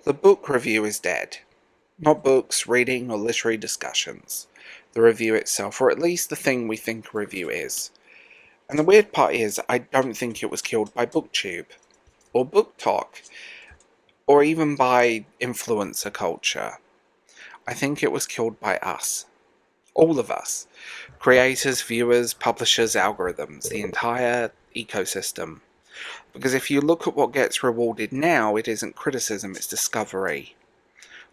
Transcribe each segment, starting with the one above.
The book review is dead. Not books, reading, or literary discussions. The review itself, or at least the thing we think a review is. And the weird part is, I don't think it was killed by BookTube, or BookTok, or even by influencer culture. I think it was killed by us. All of us. Creators, viewers, publishers, algorithms, the entire ecosystem. Because if you look at what gets rewarded now, it isn't criticism, it's discovery.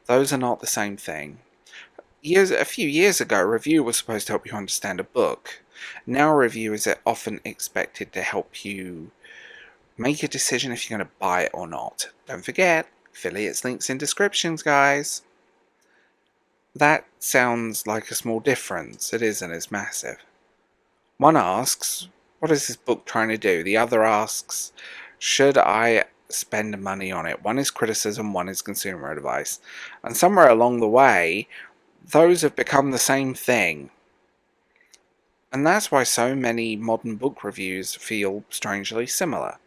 Those are not the same thing. A few years ago, a review was supposed to help you understand a book. Now a review is often expected to help you make a decision if you're going to buy it or not. Don't forget, affiliates links in descriptions, guys. That sounds like a small difference. It isn't, it's massive. One asks, what is this book trying to do? The other asks, should I spend money on it? One is criticism, one is consumer advice. And somewhere along the way, those have become the same thing. And that's why so many modern book reviews feel strangely similar.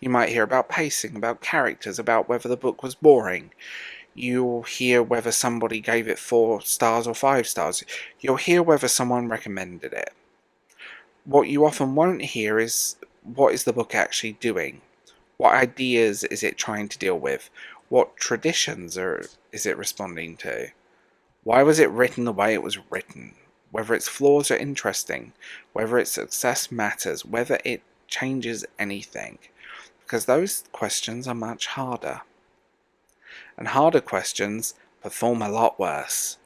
You might hear about pacing, about characters, about whether the book was boring. You'll hear whether somebody gave it 4 stars or 5 stars. You'll hear whether someone recommended it. What you often won't hear is, what is the book actually doing? What ideas is it trying to deal with? What traditions is it responding to? Why was it written the way it was written? Whether its flaws are interesting, whether its success matters, whether it changes anything. Because those questions are much harder. And harder questions perform a lot worse.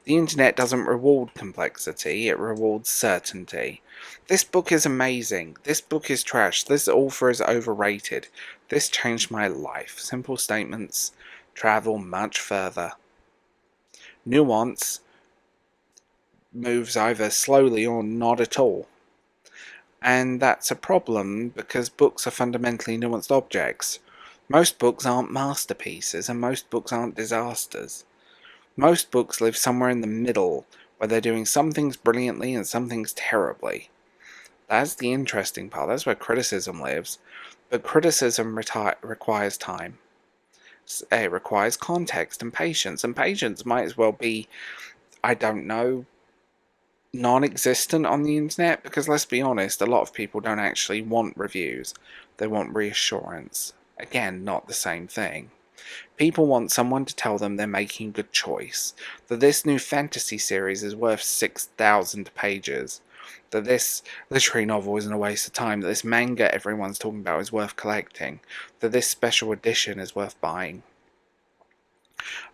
The internet doesn't reward complexity, it rewards certainty. This book is amazing. This book is trash. This author is overrated. This changed my life. Simple statements travel much further. Nuance moves either slowly or not at all. And that's a problem because books are fundamentally nuanced objects. Most books aren't masterpieces and most books aren't disasters. Most books live somewhere in the middle, where they're doing some things brilliantly and some things terribly. That's the interesting part, that's where criticism lives. But criticism requires time. It requires context and patience might as well be, I don't know, non-existent on the internet, because let's be honest, a lot of people don't actually want reviews. They want reassurance. Again, not the same thing. People want someone to tell them they're making a good choice, that this new fantasy series is worth 6,000 pages, that this literary novel isn't a waste of time, that this manga everyone's talking about is worth collecting, that this special edition is worth buying.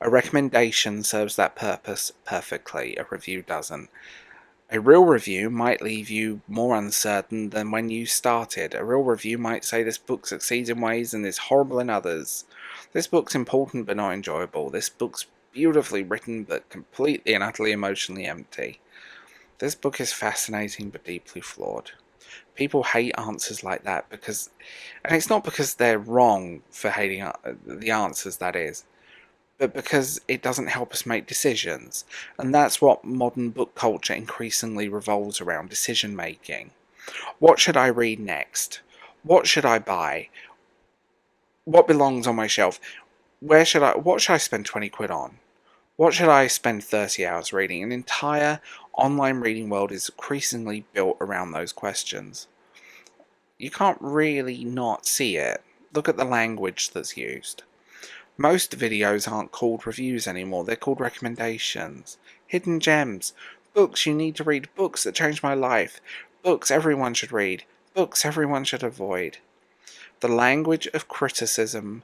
A recommendation serves that purpose perfectly, a review doesn't. A real review might leave you more uncertain than when you started. A real review might say this book succeeds in ways and is horrible in others. This book's important but not enjoyable. This book's beautifully written but completely and utterly emotionally empty. This book is fascinating but deeply flawed. People hate answers like that because, and it's not because they're wrong for hating the answers, that is, but because it doesn't help us make decisions. And that's what modern book culture increasingly revolves around, decision making. What should I read next? What should I buy? What belongs on my shelf? What should I spend 20 quid on? What should I spend 30 hours reading? An entire online reading world is increasingly built around those questions. You can't really not see it. Look at the language that's used. Most videos aren't called reviews anymore, they're called recommendations. Hidden gems. Books you need to read. Books that changed my life. Books everyone should read. Books everyone should avoid. The language of criticism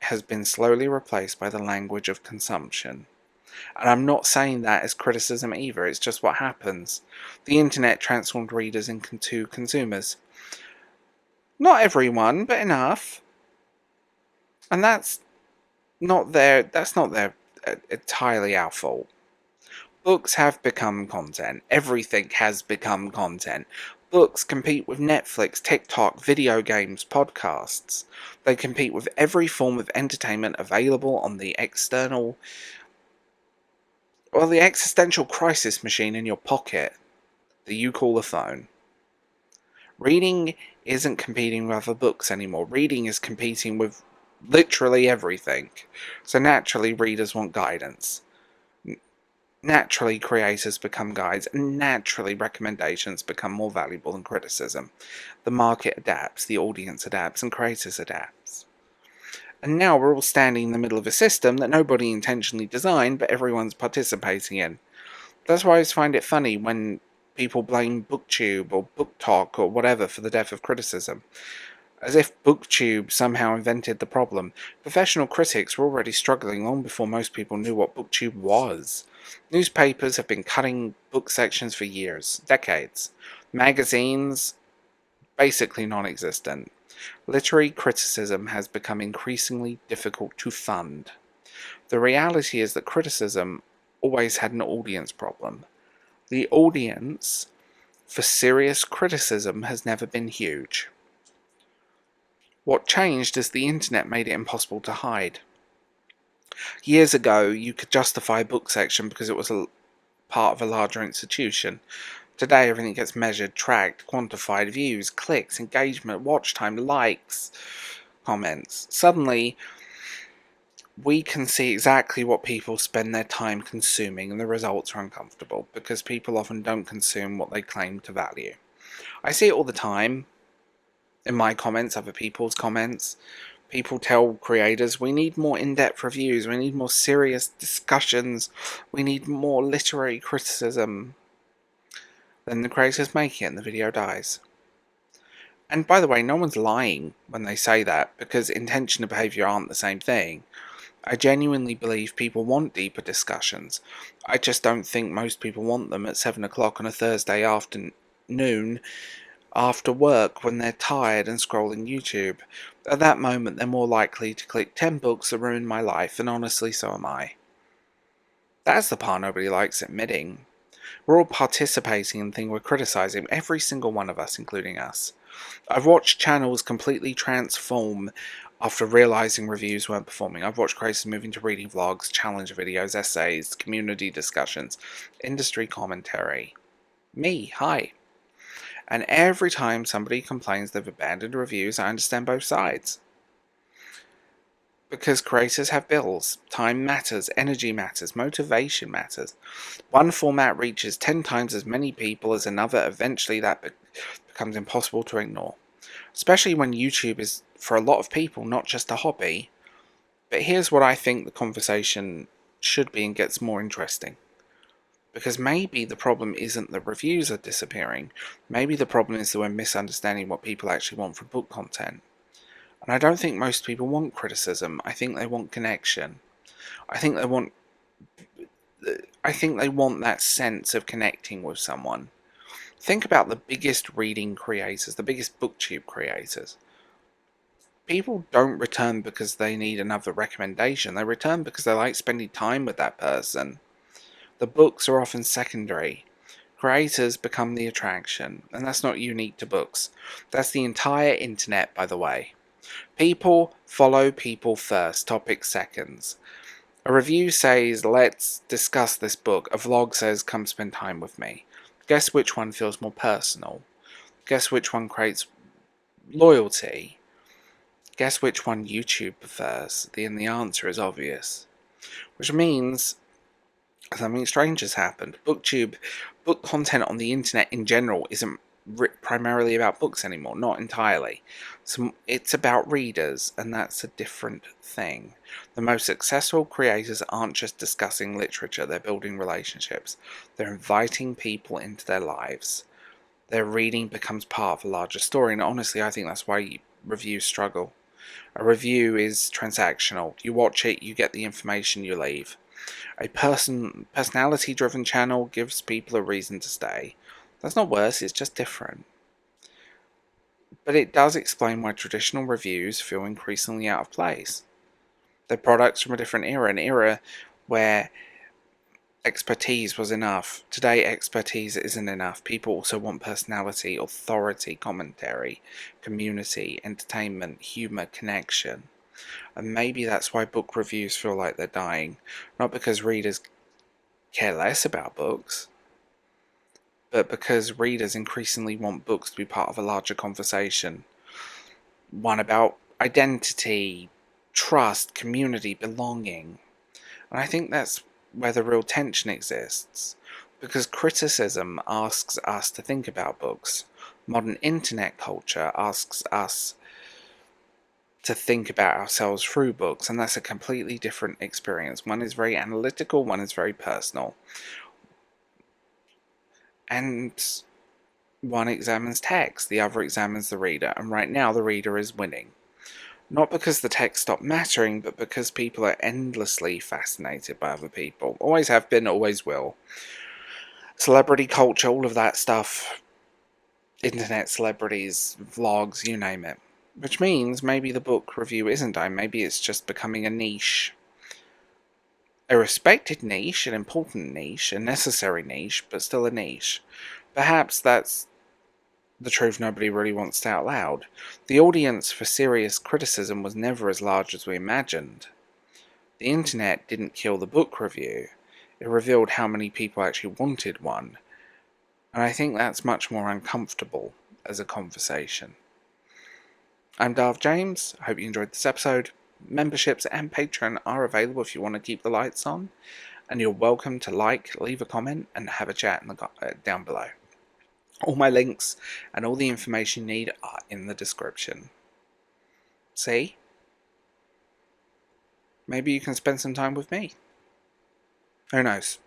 has been slowly replaced by the language of consumption. And I'm not saying that as criticism either, it's just what happens. The internet transformed readers into consumers. Not everyone, but enough. And that's not their entirely our fault. Books have become content. Everything has become content. Books compete with Netflix, TikTok, video games, podcasts. They compete with every form of entertainment available on the existential crisis machine in your pocket that you call a phone. Reading isn't competing with other books anymore. Reading is competing with literally everything. So naturally, readers want guidance. Naturally, creators become guides, and naturally, recommendations become more valuable than criticism. The market adapts, the audience adapts, and creators adapts. And now we're all standing in the middle of a system that nobody intentionally designed, but everyone's participating in. That's why I always find it funny when people blame BookTube or BookTalk or whatever for the death of criticism. As if BookTube somehow invented the problem. Professional critics were already struggling long before most people knew what BookTube was. Newspapers have been cutting book sections for years, decades. Magazines, basically non-existent. Literary criticism has become increasingly difficult to fund. The reality is that criticism always had an audience problem. The audience for serious criticism has never been huge. What changed is the internet made it impossible to hide. Years ago, you could justify a book section because it was a part of a larger institution. Today, everything gets measured, tracked, quantified: views, clicks, engagement, watch time, likes, comments. Suddenly, we can see exactly what people spend their time consuming, and the results are uncomfortable because people often don't consume what they claim to value. I see it all the time in my comments, other people's comments. People tell creators, we need more in-depth reviews, we need more serious discussions, we need more literary criticism. Then the creators make it and the video dies. And by the way, no one's lying when they say that, because intention and behaviour aren't the same thing. I genuinely believe people want deeper discussions. I just don't think most people want them at 7 o'clock on a Thursday afternoon after work when they're tired and scrolling YouTube. At that moment, they're more likely to click 10 books that ruined my life, and honestly, so am I. That's the part nobody likes admitting. We're all participating in the thing we're criticising, every single one of us, including us. I've watched channels completely transform after realising reviews weren't performing. I've watched creators moving to reading vlogs, challenge videos, essays, community discussions, industry commentary. Me, hi. And every time somebody complains they've abandoned reviews, I understand both sides. Because creators have bills, time matters, energy matters, motivation matters. One format reaches 10 times as many people as another, eventually that becomes impossible to ignore. Especially when YouTube is, for a lot of people, not just a hobby. But here's what I think the conversation should be and gets more interesting. Because maybe the problem isn't that reviews are disappearing. Maybe the problem is that we're misunderstanding what people actually want from book content. And I don't think most people want criticism. I think they want connection. I think they want that sense of connecting with someone. Think about the biggest reading creators, the biggest BookTube creators. People don't return because they need another recommendation. They return because they like spending time with that person. The books are often secondary. Creators become the attraction, and that's not unique to books. That's the entire internet, by the way. People follow people first, topics seconds. A review says, let's discuss this book. A vlog says, come spend time with me. Guess which one feels more personal? Guess which one creates loyalty? Guess which one YouTube prefers? And the answer is obvious. Which means something strange has happened. BookTube, book content on the internet in general isn't primarily about books anymore, not entirely. So it's about readers, and that's a different thing. The most successful creators aren't just discussing literature, they're building relationships. They're inviting people into their lives. Their reading becomes part of a larger story, and honestly, I think that's why reviews struggle. A review is transactional. You watch it, you get the information, you leave. A personality-driven channel gives people a reason to stay. That's not worse, it's just different. But it does explain why traditional reviews feel increasingly out of place. They're products from a different era, an era where expertise was enough. Today, expertise isn't enough. People also want personality, authority, commentary, community, entertainment, humour, connection. And maybe that's why book reviews feel like they're dying. Not because readers care less about books, but because readers increasingly want books to be part of a larger conversation. One about identity, trust, community, belonging. And I think that's where the real tension exists, because criticism asks us to think about books. Modern internet culture asks us to think about ourselves through books, and that's a completely different experience. One is very analytical, one is very personal. And one examines text, the other examines the reader, and right now the reader is winning. Not because the text stopped mattering, but because people are endlessly fascinated by other people. Always have been, always will. Celebrity culture, all of that stuff. Internet celebrities, vlogs, you name it. Which means maybe the book review isn't dying, maybe it's just becoming a niche. A respected niche, an important niche, a necessary niche, but still a niche. Perhaps that's the truth nobody really wants to out loud. The audience for serious criticism was never as large as we imagined. The internet didn't kill the book review, it revealed how many people actually wanted one, and I think that's much more uncomfortable as a conversation. I'm Darth James, I hope you enjoyed this episode. Memberships and Patreon are available if you want to keep the lights on, and you're welcome to like, leave a comment, and have a chat down below. All my links and all the information you need are in the description. See? Maybe you can spend some time with me. Who knows?